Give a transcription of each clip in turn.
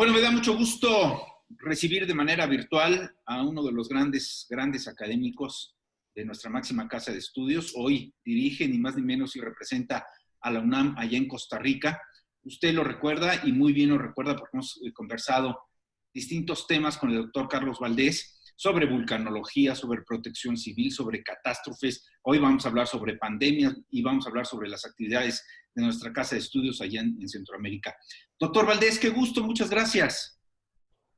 Bueno, me da mucho gusto recibir de manera virtual a uno de los grandes académicos de nuestra máxima casa de estudios. Hoy dirige ni más ni menos y representa a la UNAM allá en Costa Rica. Usted lo recuerda y muy bien lo recuerda porque hemos conversado distintos temas con el doctor Carlos Valdés sobre vulcanología, sobre protección civil, sobre catástrofes. Hoy vamos a hablar sobre pandemias y vamos a hablar sobre las actividades de nuestra casa de estudios allá en Centroamérica. Doctor Valdés, qué gusto, muchas gracias.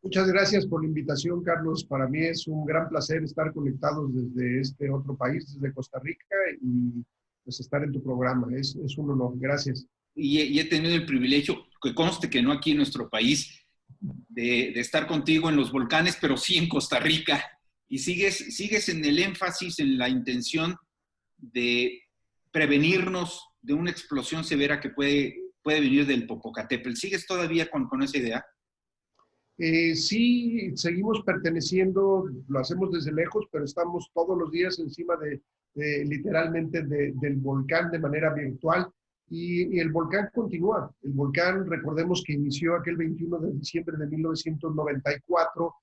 Muchas gracias por la invitación, Carlos. Para mí es un gran placer estar conectados desde este otro país, desde Costa Rica, y pues estar en tu programa. Es un honor. Gracias. Y he tenido el privilegio, que conste que no aquí en nuestro país, de estar contigo en los volcanes, pero sí en Costa Rica. Y sigues en el énfasis, en la intención de prevenirnos de una explosión severa que puede venir del Popocatépetl. ¿Sigues todavía con esa idea? Sí, seguimos perteneciendo, lo hacemos desde lejos, pero estamos todos los días encima literalmente del volcán de manera virtual, y el volcán continúa. El volcán, recordemos que inició aquel 21 de diciembre de 1994,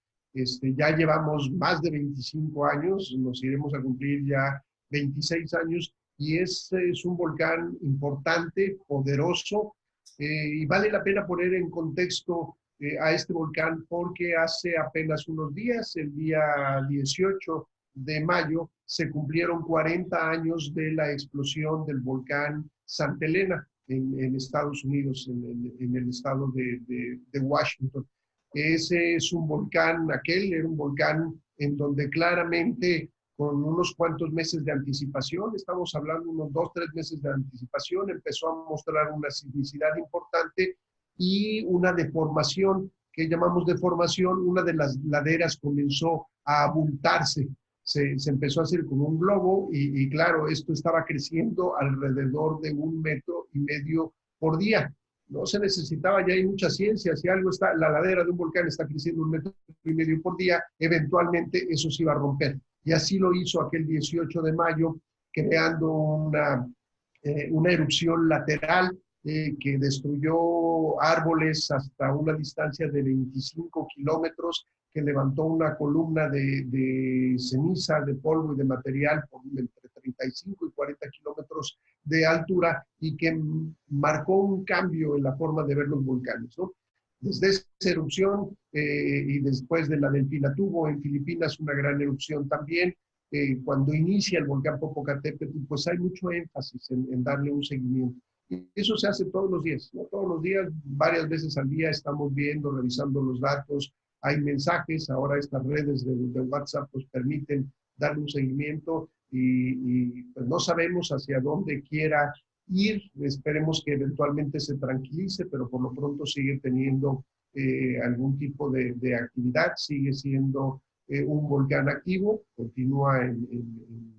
ya llevamos más de 25 años, nos iremos a cumplir ya 26 años, y es un volcán importante, poderoso, y vale la pena poner en contexto a este volcán porque hace apenas unos días, el día 18 de mayo, se cumplieron 40 años de la explosión del volcán Santa Elena en Estados Unidos, en el estado de Washington. Ese es un volcán, aquel era un volcán en donde claramente con unos cuantos meses de anticipación, estamos hablando unos 2-3 meses de anticipación, empezó a mostrar una sismicidad importante y una deformación, que llamamos deformación. Una de las laderas comenzó a abultarse, se empezó a hacer como un globo, y claro, esto estaba creciendo alrededor de 1,5 metros por día. No se necesitaba, ya hay mucha ciencia, si algo está, la ladera de un volcán está creciendo 1,5 metros por día, eventualmente eso se iba a romper. Y así lo hizo aquel 18 de mayo, creando una erupción lateral que destruyó árboles hasta una distancia de 25 kilómetros, que levantó una columna de ceniza, de polvo y de material por entre 35 y 40 kilómetros de altura, y que marcó un cambio en la forma de ver los volcanes, ¿no? Desde esa erupción y después de la del Pinatubo en Filipinas, una gran erupción también, cuando inicia el volcán Popocatépetl, pues hay mucho énfasis en darle un seguimiento. Y eso se hace todos los días, ¿no? Todos los días, varias veces al día, estamos viendo, revisando los datos. Hay mensajes, ahora estas redes de WhatsApp pues permiten darle un seguimiento, y pues no sabemos hacia dónde quiera ir. Esperemos que eventualmente se tranquilice, pero por lo pronto sigue teniendo algún tipo de actividad, sigue siendo un volcán activo, continúa en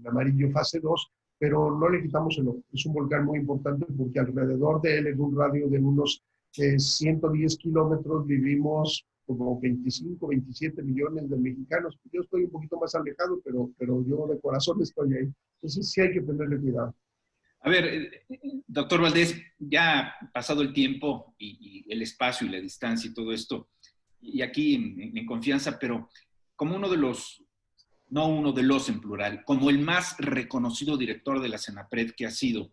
amarillo fase 2, pero no le quitamos el ojo. Es un volcán muy importante porque alrededor de él, en un radio de unos 110 kilómetros, vivimos como 25, 27 millones de mexicanos. Yo estoy un poquito más alejado, pero yo de corazón estoy ahí. Entonces sí hay que tenerle cuidado. A ver, doctor Valdés, ya pasado el tiempo y el espacio y la distancia y todo esto, y aquí en confianza, pero como uno de los, no uno de los en plural, como el más reconocido director de la CENAPRED que ha sido,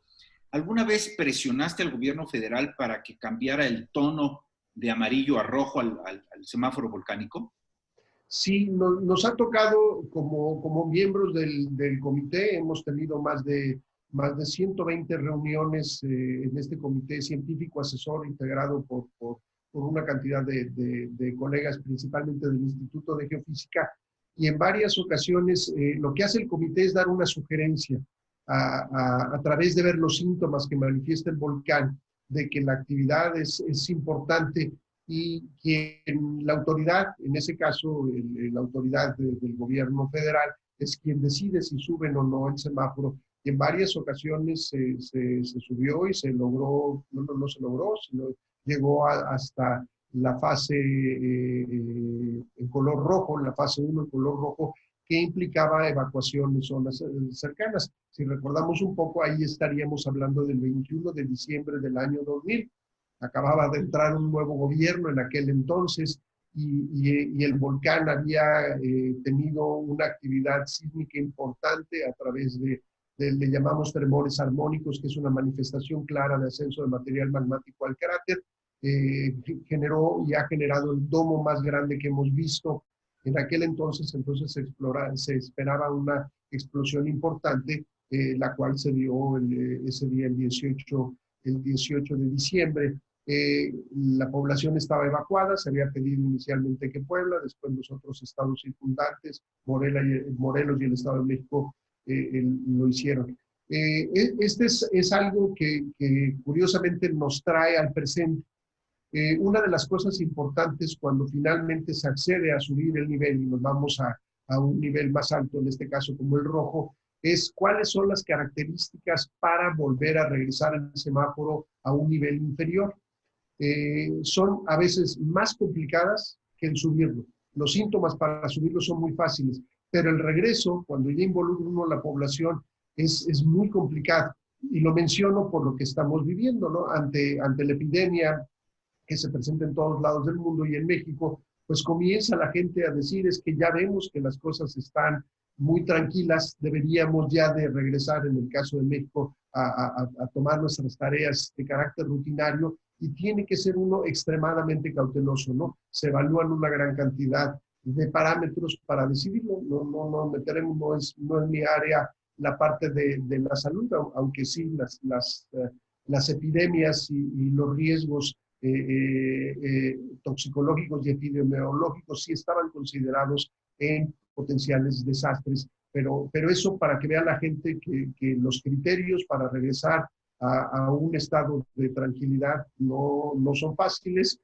¿alguna vez presionaste al gobierno federal para que cambiara el tono de amarillo a rojo al semáforo volcánico? Sí, nos ha tocado como miembros del comité. Hemos tenido más de 120 reuniones en este comité científico asesor integrado por una cantidad de colegas, principalmente del Instituto de Geofísica, y en varias ocasiones lo que hace el comité es dar una sugerencia a través de ver los síntomas que manifiesta el volcán, de que la actividad es importante, y quien la autoridad, en ese caso la autoridad del gobierno federal, es quien decide si suben o no el semáforo. Y en varias ocasiones se subió y se logró, no se logró, sino llegó hasta la fase en color rojo, la fase 1 en color rojo, que implicaba evacuación de zonas cercanas. Si recordamos un poco, ahí estaríamos hablando del 21 de diciembre del año 2000. acababa de entrar un nuevo gobierno en aquel entonces y el volcán había tenido una actividad sísmica importante a través le llamamos tremores armónicos, que es una manifestación clara de ascenso de material magmático al cráter. Generó y ha generado el domo más grande que hemos visto en aquel entonces. Entonces se esperaba una explosión importante, la cual se dio ese día, el 18 de diciembre. La población estaba evacuada, se había pedido inicialmente que Puebla, después los otros estados circundantes, Morelos y el Estado de México, lo hicieron. Este es algo que curiosamente nos trae al presente. Una de las cosas importantes cuando finalmente se accede a subir el nivel y nos vamos a un nivel más alto, en este caso como el rojo, es cuáles son las características para volver a regresar el semáforo a un nivel inferior. Son a veces más complicadas que el subirlo. Los síntomas para subirlo son muy fáciles, pero el regreso, cuando ya involucra uno a la población, es muy complicado. Y lo menciono por lo que estamos viviendo, ¿no? Ante la epidemia que se presenta en todos lados del mundo y en México, pues comienza la gente a decir, es que ya vemos que las cosas están muy tranquilas, deberíamos ya de regresar, en el caso de México, a tomar nuestras tareas de carácter rutinario, y tiene que ser uno extremadamente cauteloso, ¿no? Se evalúan una gran cantidad de parámetros para decidirlo. No meteremos, no es mi área la parte de la salud, aunque sí las epidemias y los riesgos toxicológicos y epidemiológicos sí estaban considerados en potenciales desastres, pero eso para que vea la gente que los criterios para regresar a un estado de tranquilidad no son fáciles.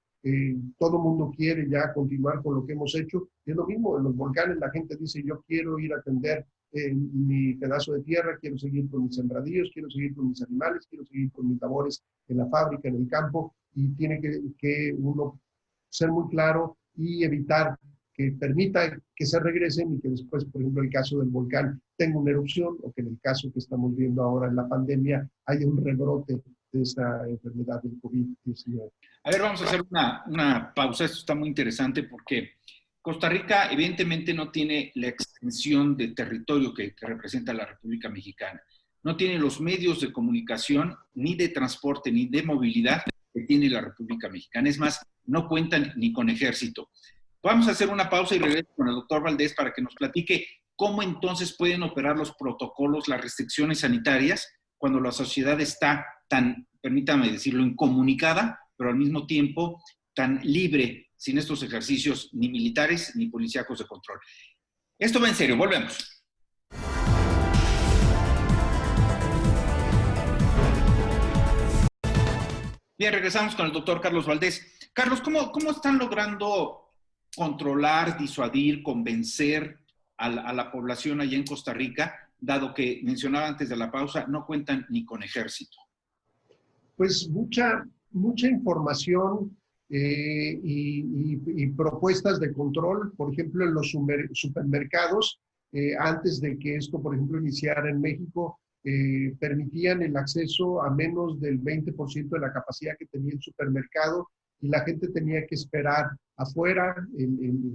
Todo el mundo quiere ya continuar con lo que hemos hecho. Es lo mismo en los volcanes, la gente dice, yo quiero ir a atender mi pedazo de tierra, quiero seguir con mis sembradíos, quiero seguir con mis animales, quiero seguir con mis labores en la fábrica, en el campo, y tiene que uno ser muy claro y evitar que permita que se regresen y que después, por ejemplo, el caso del volcán tenga una erupción, o que en el caso que estamos viendo ahora en la pandemia haya un rebrote de esta enfermedad del COVID-19. A ver, vamos a hacer una pausa. Esto está muy interesante porque Costa Rica evidentemente no tiene la extensión de territorio que representa la República Mexicana. No tiene los medios de comunicación, ni de transporte, ni de movilidad que tiene la República Mexicana. Es más, no cuentan ni con ejército. Vamos a hacer una pausa y regreso con el doctor Valdés para que nos platique cómo entonces pueden operar los protocolos, las restricciones sanitarias, cuando la sociedad está tan, permítame decirlo, incomunicada, pero al mismo tiempo tan libre, sin estos ejercicios ni militares ni policíacos de control. Esto va en serio, volvemos. Bien, regresamos con el doctor Carlos Valdés. Carlos, ¿cómo están logrando controlar, disuadir, convencer a la población allá en Costa Rica, dado que, mencionaba antes de la pausa, no cuentan ni con ejército? Pues mucha información y propuestas de control. Por ejemplo, en los supermercados, antes de que esto, por ejemplo, iniciara en México, permitían el acceso a menos del 20% de la capacidad que tenía el supermercado, y la gente tenía que esperar afuera,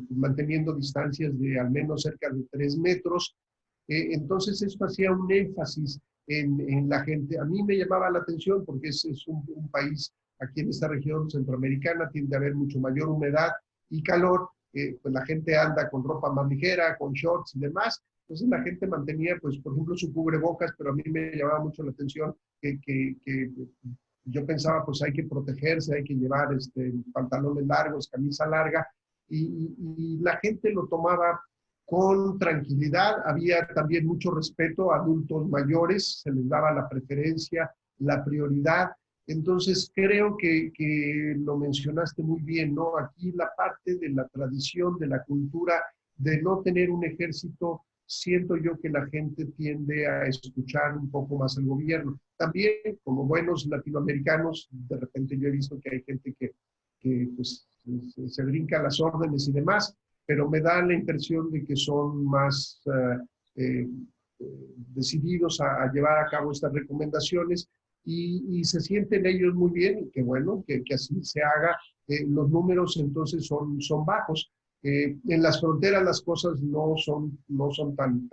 manteniendo distancias de al menos cerca de 3 metros. Entonces esto hacía un énfasis en la gente. A mí me llamaba la atención porque es un país, aquí en esta región centroamericana, tiende a haber mucho mayor humedad y calor. Pues la gente anda con ropa más ligera, con shorts y demás. Entonces la gente mantenía, pues, por ejemplo, su cubrebocas, pero a mí me llamaba mucho la atención que yo pensaba, pues hay que protegerse, hay que llevar pantalones largos, camisa larga, y la gente lo tomaba con tranquilidad. Había también mucho respeto a adultos mayores, se les daba la preferencia, la prioridad. Entonces creo que lo mencionaste muy bien, ¿no? Aquí la parte de la tradición, de la cultura, de no tener un ejército, siento yo que la gente tiende a escuchar un poco más al gobierno. También, como buenos latinoamericanos, de repente yo he visto que hay gente que pues, se brinca las órdenes y demás, pero me da la impresión de que son más decididos a llevar a cabo estas recomendaciones. y se sienten ellos muy bien, y que bueno, que así se haga. Los números entonces son bajos. En las fronteras las cosas no son tan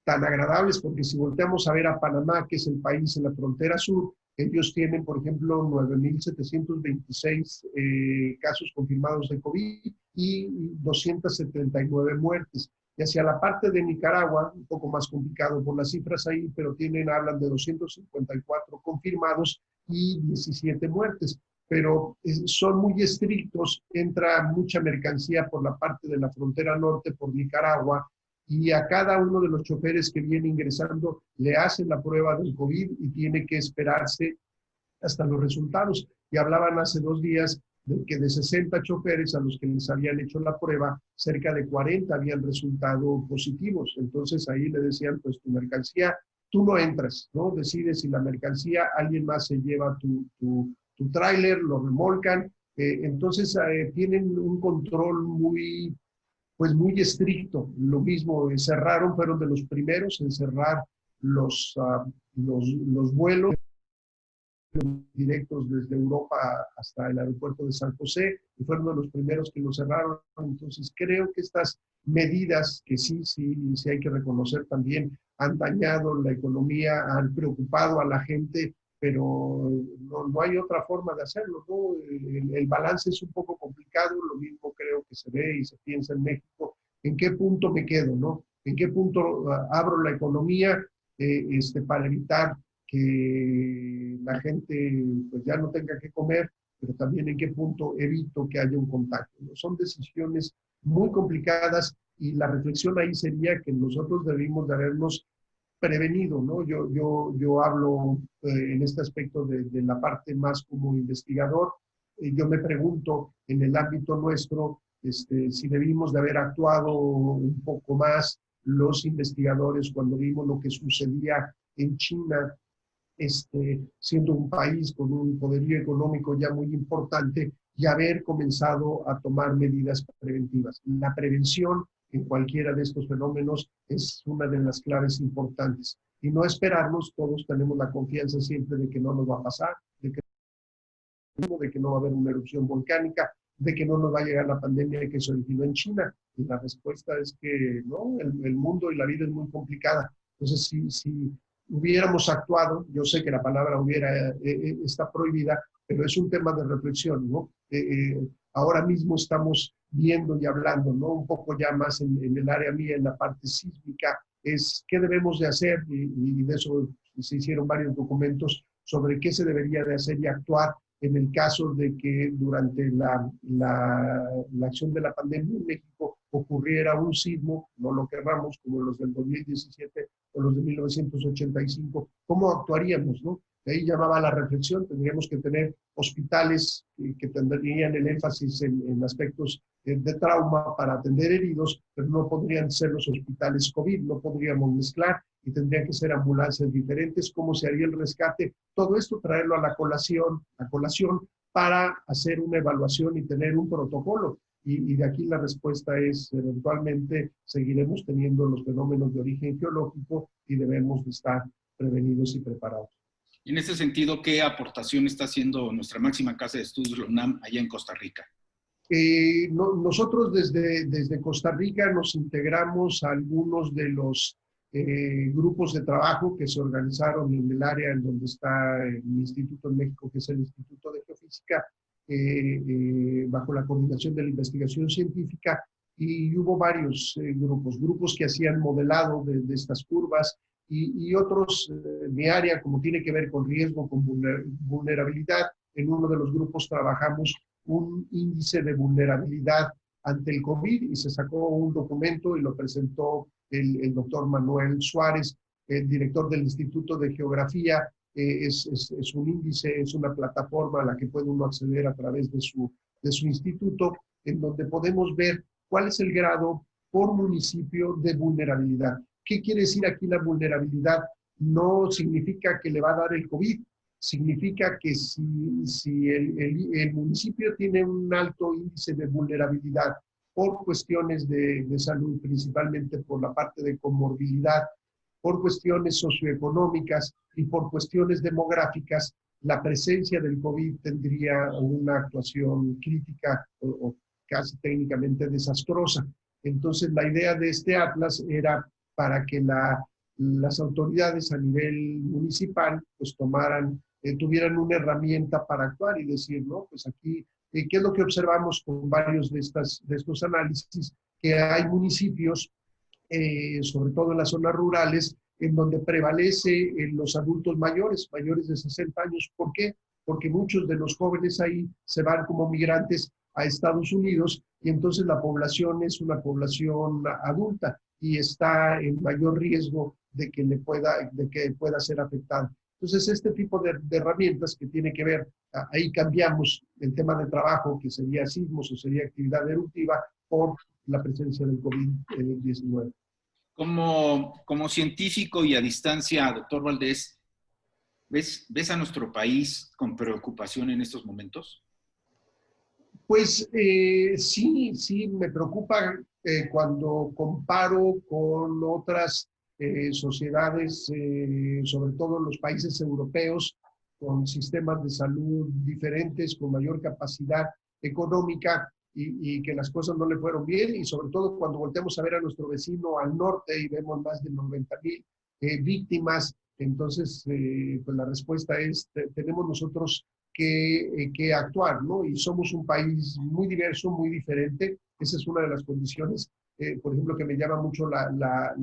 agradables, porque si volteamos a ver a Panamá, que es el país en la frontera sur, ellos tienen, por ejemplo, 9.726 casos confirmados de COVID y 279 muertes. Y hacia la parte de Nicaragua, un poco más complicado por las cifras ahí, pero hablan de 254 confirmados y 17 muertes. Pero son muy estrictos, entra mucha mercancía por la parte de la frontera norte, por Nicaragua, y a cada uno de los choferes que viene ingresando le hacen la prueba del COVID y tiene que esperarse hasta los resultados. Y hablaban hace 2 días de que de 60 choferes a los que les habían hecho la prueba, cerca de 40 habían resultado positivos. Entonces ahí le decían, pues tu mercancía, tú no entras, ¿no? Decides si la mercancía, alguien más se lleva tu tráiler, lo remolcan. Entonces tienen un control muy estricto. Lo mismo, fueron de los primeros en cerrar los vuelos directos desde Europa hasta el aeropuerto de San José, y fueron de los primeros que lo cerraron. Entonces creo que estas medidas, que sí hay que reconocer también, han dañado la economía, han preocupado a la gente, pero no hay otra forma de hacerlo, ¿no? El balance es un poco complicado, lo mismo creo que se ve y se piensa en México. ¿En qué punto me quedo, no? ¿En qué punto abro la economía para evitar que la gente pues ya no tenga que comer, pero también en qué punto evito que haya un contacto, ¿no? Son decisiones muy complicadas, y la reflexión ahí sería que nosotros debimos de habernos prevenido, ¿no? Yo hablo en este aspecto de la parte más como investigador. Yo me pregunto en el ámbito nuestro si debimos de haber actuado un poco más los investigadores cuando vimos lo que sucedía en China, siendo un país con un poderío económico ya muy importante, y haber comenzado a tomar medidas preventivas. La prevención en cualquiera de estos fenómenos es una de las claves importantes. Y no esperarnos, todos tenemos la confianza siempre de que no nos va a pasar, de que no va a haber una erupción volcánica, de que no nos va a llegar la pandemia que se originó en China. Y la respuesta es que no, el mundo y la vida es muy complicada. Entonces, si hubiéramos actuado, yo sé que la palabra hubiera está prohibida, pero es un tema de reflexión, ¿no? Ahora mismo estamos viendo y hablando, ¿no? Un poco ya más en el área mía, en la parte sísmica, es qué debemos de hacer, y de eso se hicieron varios documentos sobre qué se debería de hacer y actuar en el caso de que durante la acción de la pandemia en México ocurriera un sismo, no lo querramos, como los del 2017 o los de 1985, ¿cómo actuaríamos, no? De ahí llamaba la reflexión. Tendríamos que tener hospitales que tendrían el énfasis en aspectos de trauma para atender heridos, pero no podrían ser los hospitales COVID, no podríamos mezclar, y tendrían que ser ambulancias diferentes. ¿Cómo se haría el rescate? Todo esto traerlo a la colación para hacer una evaluación y tener un protocolo. Y de aquí la respuesta es, eventualmente seguiremos teniendo los fenómenos de origen geológico y debemos de estar prevenidos y preparados. En ese sentido, ¿qué aportación está haciendo nuestra máxima casa de estudios, la UNAM, allá en Costa Rica? Nosotros desde Costa Rica nos integramos a algunos de los grupos de trabajo que se organizaron en el área en donde está mi instituto en México, que es el Instituto de Geofísica, bajo la coordinación de la investigación científica, y hubo varios grupos que hacían modelado de estas curvas, y otros, mi área, como tiene que ver con riesgo, con vulnerabilidad, en uno de los grupos trabajamos un índice de vulnerabilidad ante el COVID, y se sacó un documento y lo presentó el doctor Manuel Suárez, el director del Instituto de Geografía. Es un índice, es una plataforma a la que puede uno acceder a través de su instituto, en donde podemos ver cuál es el grado por municipio de vulnerabilidad. ¿Qué quiere decir aquí la vulnerabilidad? No significa que le va a dar el COVID, significa que si el municipio tiene un alto índice de vulnerabilidad por cuestiones de salud, principalmente por la parte de comorbilidad, por cuestiones socioeconómicas y por cuestiones demográficas, la presencia del COVID tendría una actuación crítica o casi técnicamente desastrosa. Entonces, la idea de este atlas era para que las autoridades a nivel municipal pues tuvieran una herramienta para actuar y decir, no, pues aquí, ¿qué es lo que observamos con varios de estos análisis? Que hay municipios, sobre todo en las zonas rurales, en donde prevalece en los adultos mayores de 60 años. ¿Por qué? Porque muchos de los jóvenes ahí se van como migrantes a Estados Unidos y entonces la población es una población adulta y está en mayor riesgo de que pueda ser afectada. Entonces, este tipo de herramientas que tiene que ver, ahí cambiamos el tema de trabajo, que sería sismos o sería actividad eruptiva, por la presencia del COVID-19. Como científico y a distancia, doctor Valdés, ¿ves a nuestro país con preocupación en estos momentos? Pues sí, me preocupa cuando comparo con otras sociedades, sobre todo los países europeos, con sistemas de salud diferentes, con mayor capacidad económica y que las cosas no le fueron bien, y sobre todo cuando volteamos a ver a nuestro vecino al norte y vemos más de 90,000 víctimas. Entonces, pues la respuesta es, tenemos nosotros que actuar, ¿no? Y somos un país muy diverso, muy diferente. Esa es una de las condiciones, por ejemplo, que me llama mucho la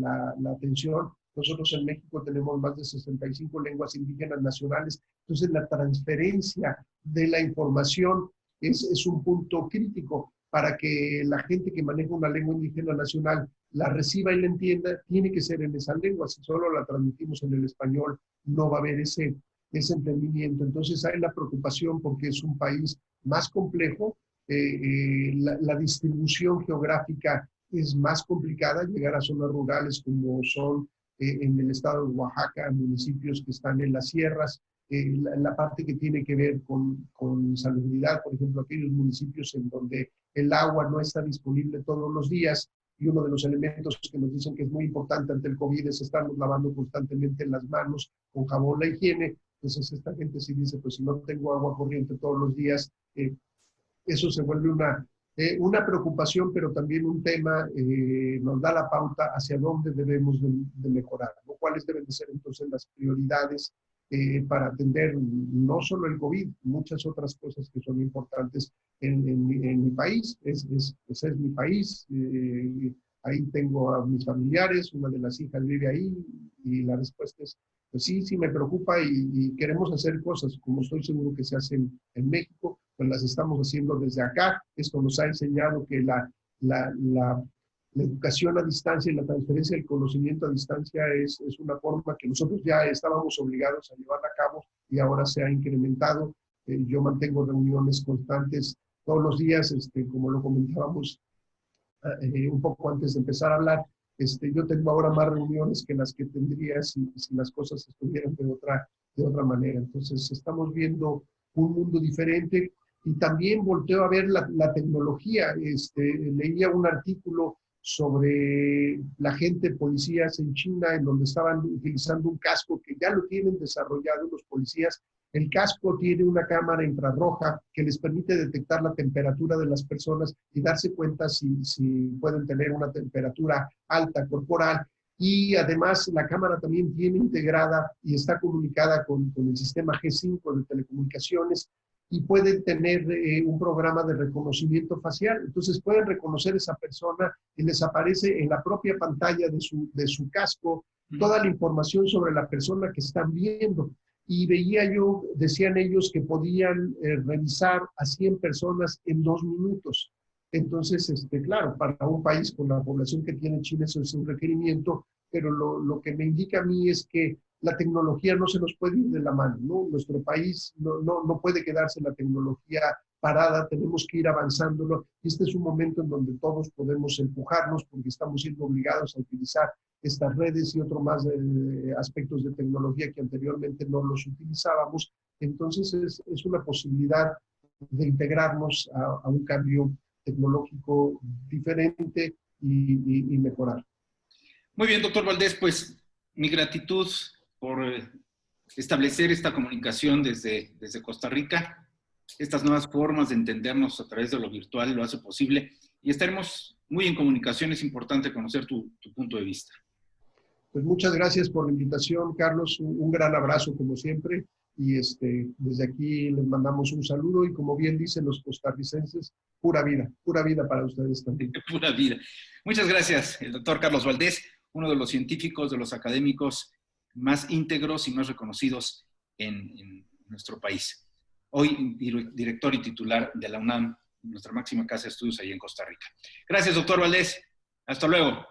atención. Nosotros en México tenemos más de 65 lenguas indígenas nacionales, entonces la transferencia de la información es un punto crítico para que la gente que maneja una lengua indígena nacional la reciba y la entienda, tiene que ser en esa lengua. Si solo la transmitimos en el español, no va a haber ese emprendimiento. Entonces hay la preocupación porque es un país más complejo, la distribución geográfica es más complicada, llegar a zonas rurales como son en el estado de Oaxaca, municipios que están en las sierras, la parte que tiene que ver con salubridad, por ejemplo, aquellos municipios en donde el agua no está disponible todos los días, y uno de los elementos que nos dicen que es muy importante ante el COVID es estarnos lavando constantemente las manos con jabón, la higiene. Entonces esta gente sí dice, pues si no tengo agua corriente todos los días, eso se vuelve una preocupación, pero también un tema, nos da la pauta hacia dónde debemos de mejorar, ¿no? ¿Cuáles deben de ser entonces las prioridades para atender no solo el COVID, muchas otras cosas que son importantes en mi país? Ese es mi país, ahí tengo a mis familiares, una de las hijas vive ahí, y la respuesta es, pues sí me preocupa y queremos hacer cosas, como estoy seguro que se hacen en México, pues las estamos haciendo desde acá. Esto nos ha enseñado que la educación a distancia y la transferencia del conocimiento a distancia es una forma que nosotros ya estábamos obligados a llevar a cabo y ahora se ha incrementado. Yo mantengo reuniones constantes todos los días, como lo comentábamos un poco antes de empezar a hablar. Yo tengo ahora más reuniones que las que tendría si las cosas estuvieran de otra manera. Entonces, estamos viendo un mundo diferente y también volteo a ver la tecnología. Leía un artículo sobre la gente, policías en China, en donde estaban utilizando un casco que ya lo tienen desarrollado los policías. El casco tiene una cámara infrarroja que les permite detectar la temperatura de las personas y darse cuenta si pueden tener una temperatura alta corporal. Y además la cámara también tiene integrada y está comunicada con el sistema G5 de telecomunicaciones y pueden tener un programa de reconocimiento facial. Entonces pueden reconocer a esa persona y les aparece en la propia pantalla de su casco toda la información sobre la persona que están viendo. Y veía yo, decían ellos, que podían revisar a 100 personas en 2 minutos. Entonces, claro, para un país con la población que tiene China eso es un requerimiento, pero lo que me indica a mí es que la tecnología no se nos puede ir de la mano, ¿no? Nuestro país no puede quedarse la tecnología parada, tenemos que ir avanzándolo. Este es un momento en donde todos podemos empujarnos porque estamos siendo obligados a utilizar estas redes y otros más aspectos de tecnología que anteriormente no los utilizábamos. Entonces es una posibilidad de integrarnos a un cambio tecnológico diferente y mejorar. Muy bien, doctor Valdés, pues Mi gratitud por establecer esta comunicación desde Costa Rica. Estas nuevas formas de entendernos a través de lo virtual lo hace posible y estaremos muy en comunicación. Es importante conocer tu punto de vista. Pues muchas gracias por la invitación, Carlos. Un gran abrazo, como siempre. Y desde aquí les mandamos un saludo y, como bien dicen los costarricenses, pura vida para ustedes también. Pura vida. Muchas gracias, el doctor Carlos Valdés, uno de los científicos, de los académicos más íntegros y más reconocidos en nuestro país. Hoy director y titular de la UNAM, nuestra máxima casa de estudios ahí en Costa Rica. Gracias, doctor Valdés. Hasta luego.